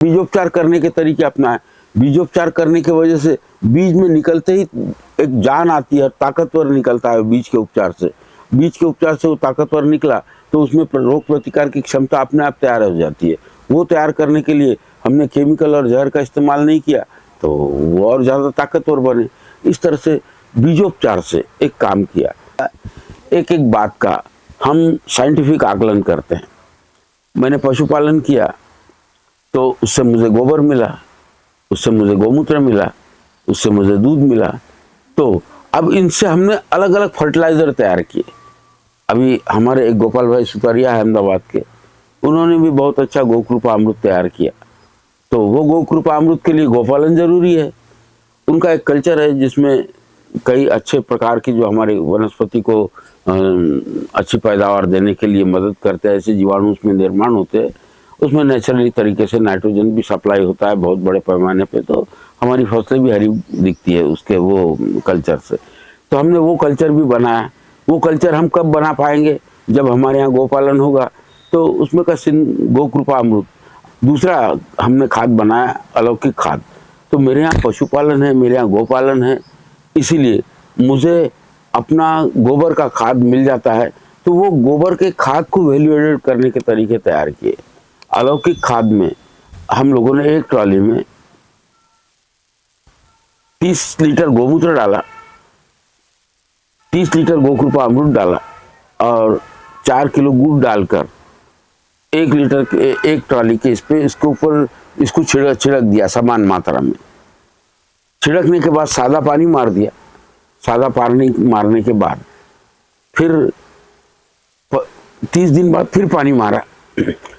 बीजोपचार करने के तरीके अपनाएं। बीजोपचार करने की वजह से बीज में निकलते ही एक जान आती है, ताकतवर निकलता है बीज के उपचार से। बीज के उपचार से वो ताकतवर निकला तो उसमें रोग प्रतिकार की क्षमता अपने आप तैयार हो जाती है। वो तैयार करने के लिए हमने केमिकल और जहर का इस्तेमाल नहीं किया तो वो और ज़्यादा ताकतवर बने। इस तरह से बीजोपचार से एक काम किया। एक एक बात का हम साइंटिफिक आकलन करते हैं। मैंने पशुपालन किया तो उससे मुझे गोबर मिला, उससे मुझे गौमूत्र मिला, उससे मुझे दूध मिला। तो अब इनसे हमने अलग अलग फर्टिलाइजर तैयार किए। अभी हमारे एक गोपाल भाई सुतारिया है अहमदाबाद के, उन्होंने भी बहुत अच्छा गोकृपा अमृत तैयार किया। तो वो गोकृपा अमृत के लिए गोपालन जरूरी है। उनका एक कल्चर है जिसमें कई अच्छे प्रकार की जो हमारे वनस्पति को अच्छी पैदावार देने के लिए मदद करते हैं, ऐसे जीवाणु उसमें निर्माण होते हैं। उसमें नेचुरली तरीके से नाइट्रोजन भी सप्लाई होता है बहुत बड़े पैमाने पे, तो हमारी फसलें भी हरी दिखती है उसके वो कल्चर से। तो हमने वो कल्चर भी बनाया। वो कल्चर हम कब बना पाएंगे? जब हमारे यहाँ गोपालन होगा। तो उसमें का गोकृपा अमृत। दूसरा हमने खाद बनाया, अलौकिक खाद। तो मेरे यहाँ पशुपालन है, मेरे यहाँ गोपालन है, इसीलिए मुझे अपना गोबर का खाद मिल जाता है। तो वो गोबर के खाद को वैल्यू एडेड करने के तरीके तैयार किए। अलौकिक खाद में हम लोगों ने एक ट्रॉली में 30 लीटर गोमूत्र डाला, 30 लीटर गोकृपा अमृत डाला और 4 किलो गुड़ डालकर 1 लीटर के एक ट्रॉली के इसके ऊपर इसको छिड़क दिया समान मात्रा में। छिड़कने के बाद सादा पानी मार दिया। सादा पानी मारने के बाद फिर 30 दिन बाद फिर पानी मारा।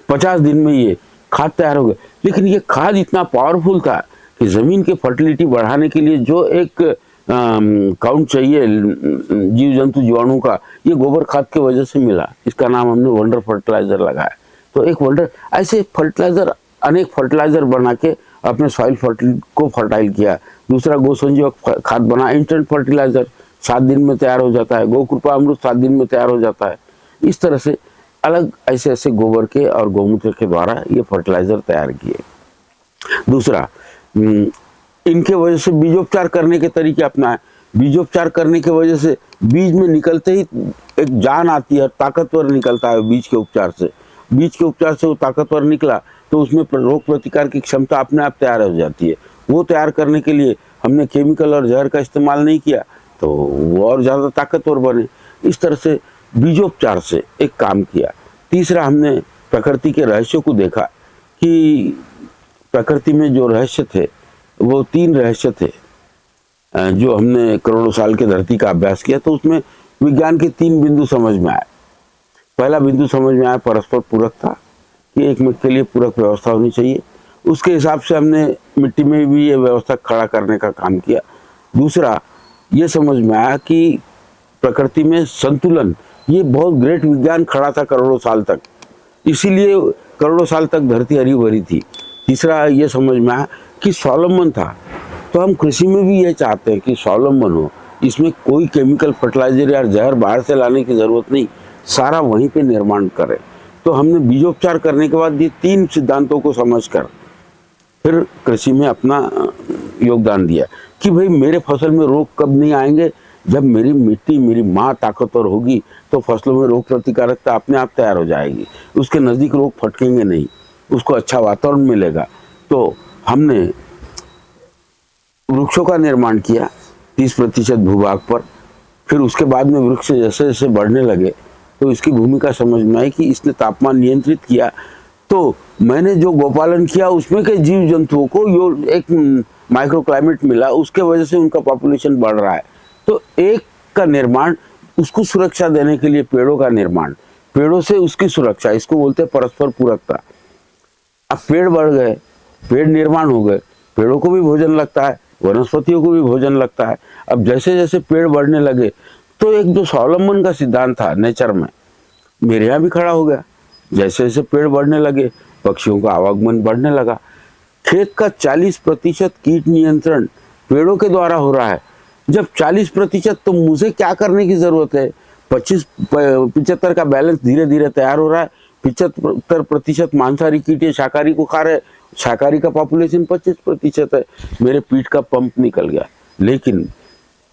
50 दिन में ये खाद तैयार हो गया। लेकिन ये खाद इतना पावरफुल था कि ज़मीन की फर्टिलिटी बढ़ाने के लिए जो एक काउंट चाहिए जीव जंतु जीवाणु का, ये गोबर खाद की वजह से मिला। इसका नाम हमने वंडर फर्टिलाइजर लगाया। तो एक वंडर, ऐसे फर्टिलाइजर अनेक फर्टिलाइजर बना के अपने सॉइल को फर्टाइल किया। दूसरा गोसंजीवक खाद बना, इंस्टेंट फर्टिलाइजर 7 दिन में तैयार हो जाता है। गोकृपा अमृत 7 दिन में तैयार हो जाता है। इस तरह से अलग ऐसे ऐसे गोबर के और गौमूत्र के द्वारा ये फर्टिलाइजर तैयार किए। दूसरा, इनके वजह से बीजोपचार करने के तरीके अपनाएं। बीजोपचार करने की वजह से बीज में निकलते ही एक जान आती है, ताकतवर निकलता है बीज के उपचार से। बीज के उपचार से वो ताकतवर निकला तो उसमें रोग प्रतिकार की क्षमता अपने आप तैयार हो जाती है। वो तैयार करने के लिए हमने केमिकल और जहर का इस्तेमाल नहीं किया तो वो और ज़्यादा ताकतवर बने। इस तरह से बीजोपचार से एक काम किया। तीसरा, हमने प्रकृति के रहस्यों को देखा कि प्रकृति में जो रहस्य थे वो 3 रहस्य थे जो हमने करोड़ों साल के धरती का अभ्यास किया। तो उसमें विज्ञान के 3 बिंदु समझ में आए। पहला बिंदु समझ में आया परस्पर पूरकता, कि एक मिनट के लिए पूरक व्यवस्था होनी चाहिए। उसके हिसाब से हमने मिट्टी में भी ये व्यवस्था खड़ा करने का काम किया। दूसरा, ये समझ में आया कि प्रकृति में संतुलन, ये बहुत ग्रेट विज्ञान खड़ा था करोड़ों साल तक, इसीलिए करोड़ों साल तक धरती हरी भरी थी। तीसरा, ये समझ में आया कि स्वावलंबन था। तो हम कृषि में भी ये चाहते हैं कि स्वावलंबन हो, इसमें कोई केमिकल फर्टिलाइजर या जहर बाहर से लाने की ज़रूरत नहीं, सारा वहीं पे निर्माण करें। तो हमने बीजोपचार करने के बाद ये 3 सिद्धांतों को समझकर फिर कृषि में अपना योगदान दिया कि भाई मेरे फसल में रोग कब नहीं आएंगे? जब मेरी मिट्टी, मेरी माँ ताकतवर होगी तो फसलों में रोग प्रतिकारकता अपने आप तैयार हो जाएगी। उसके नज़दीक रोग फटकेंगे नहीं, उसको अच्छा वातावरण मिलेगा। तो हमने वृक्षों का निर्माण किया 30% भूभाग पर। फिर उसके बाद में वृक्ष जैसे जैसे बढ़ने लगे तो इसकी भूमिका समझ में आई कि इसने तापमान नियंत्रित किया। तो मैंने जो गोपालन किया उसमें के जीव जंतुओं को एक माइक्रो क्लाइमेट मिला, उसके वजह से उनका पॉपुलेशन बढ़ रहा है। तो एक का निर्माण, उसको सुरक्षा देने के लिए पेड़ों का निर्माण, पेड़ों से उसकी सुरक्षा, इसको बोलते हैं परस्पर पूरकता। अब पेड़ बढ़ गए, पेड़ निर्माण हो गए, पेड़ों को भी भोजन लगता है, वनस्पतियों को भी भोजन लगता है। अब जैसे जैसे पेड़ बढ़ने लगे तो एक जो स्वावलंबन का सिद्धांत था नेचर में, मेरे यहाँ भी खड़ा हो गया। जैसे जैसे पेड़ बढ़ने लगे, पक्षियों का आवागमन बढ़ने लगा। खेत का 40% कीट नियंत्रण पेड़ों के द्वारा हो रहा है। जब 40%, तो मुझे क्या करने की जरूरत है? 75 का बैलेंस धीरे धीरे तैयार हो रहा है। 75% मांसाहारी कीट या शाकाहारी को खा रहे, शाकाहारी का पॉपुलेशन 25% है, मेरे पीठ का पंप निकल गया। लेकिन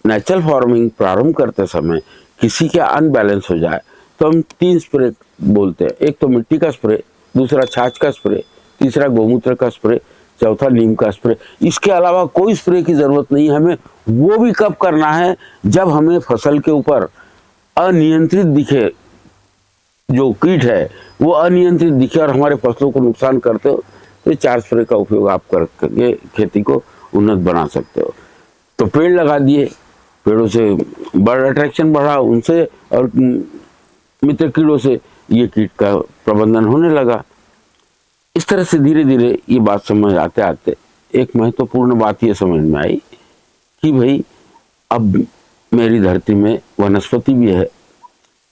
नेचुरल फार्मिंग प्रारंभ करते समय किसी के अनबैलेंस हो जाए तो हम 3 स्प्रे बोलते हैं। एक तो मिट्टी का स्प्रे, दूसरा छाछ का स्प्रे, तीसरा गोमूत्र का स्प्रे, चौथा नीम का स्प्रे। इसके अलावा कोई स्प्रे की जरूरत नहीं। हमें वो भी कब करना है जब हमें फसल के ऊपर अनियंत्रित दिखे, जो कीट है वो अनियंत्रित दिखे और हमारे फसलों को नुकसान करते हो, तो 4 स्प्रे का उपयोग आप करके खेती को उन्नत बना सकते हो। तो पेड़ लगा दिए, पेड़ों से बर्ड अट्रैक्शन बढ़ा, उनसे और मित्र कीड़ों से ये कीट का प्रबंधन होने लगा। इस तरह से धीरे धीरे ये बात समझ आते आते एक महत्वपूर्ण बात ये समझ में आई कि भाई अब मेरी धरती में वनस्पति भी है,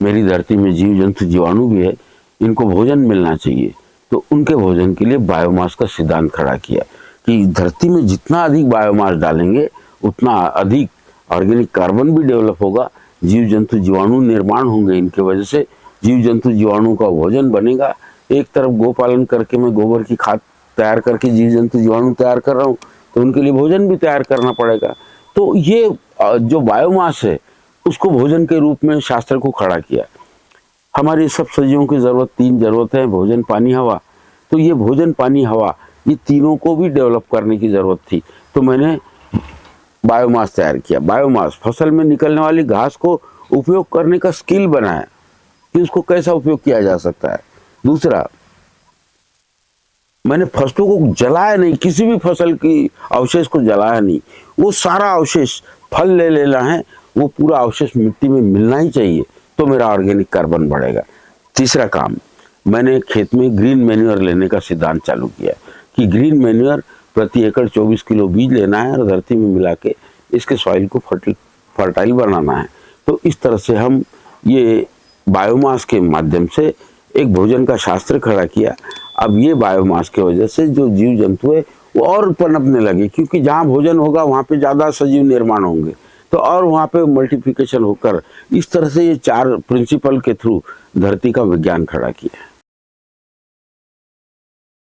मेरी धरती में जीव जंतु जीवाणु भी है, इनको भोजन मिलना चाहिए। तो उनके भोजन के लिए बायोमास का सिद्धांत खड़ा किया कि धरती में जितना अधिक बायोमास डालेंगे उतना अधिक ऑर्गेनिक कार्बन भी डेवलप होगा, जीव जंतु जीवाणु निर्माण होंगे, इनके वजह से जीव जंतु जीवाणु का भोजन बनेगा। एक तरफ गोपालन करके मैं गोबर की खाद तैयार करके जीव जंतु जीवाणु तैयार कर रहा हूँ, तो उनके लिए भोजन भी तैयार करना पड़ेगा। तो ये जो बायोमास है उसको भोजन के रूप में शास्त्र को खड़ा किया। हमारे सब सजीवों की जरूरत 3 जरूरत है, भोजन पानी हवा। तो ये भोजन पानी हवा, ये तीनों को भी डेवलप करने की जरूरत थी। तो मैंने बायोमास तैयार किया। बायोमास फसल में निकलने वाली घास को उपयोग करने का स्किल बनाया कि उसको कैसा उपयोग किया जा सकता है। दूसरा, मैंने फसलों को जलाया नहीं, किसी भी फसल की अवशेष को जलाया नहीं। वो सारा अवशेष फल ले लेना है, वो पूरा अवशेष मिट्टी में मिलना ही चाहिए, तो मेरा ऑर्गेनिक कार्बन बढ़ेगा। तीसरा काम, मैंने खेत में ग्रीन मैन्योर लेने का सिद्धांत चालू किया कि ग्रीन मैन्योर प्रति एकड़ 24 किलो बीज लेना है और धरती में मिला के इसके सॉइल को फर्टाइल बनाना है। तो इस तरह से हम ये बायोमास के माध्यम से एक भोजन का शास्त्र खड़ा किया। अब ये बायोमास की वजह से जो जीव जंतु है वो और पनपने लगे, क्योंकि जहाँ भोजन होगा वहाँ पे ज़्यादा सजीव निर्माण होंगे, तो और वहाँ पे मल्टीप्लिकेशन होकर इस तरह से ये 4 प्रिंसिपल के थ्रू धरती का विज्ञान खड़ा किया।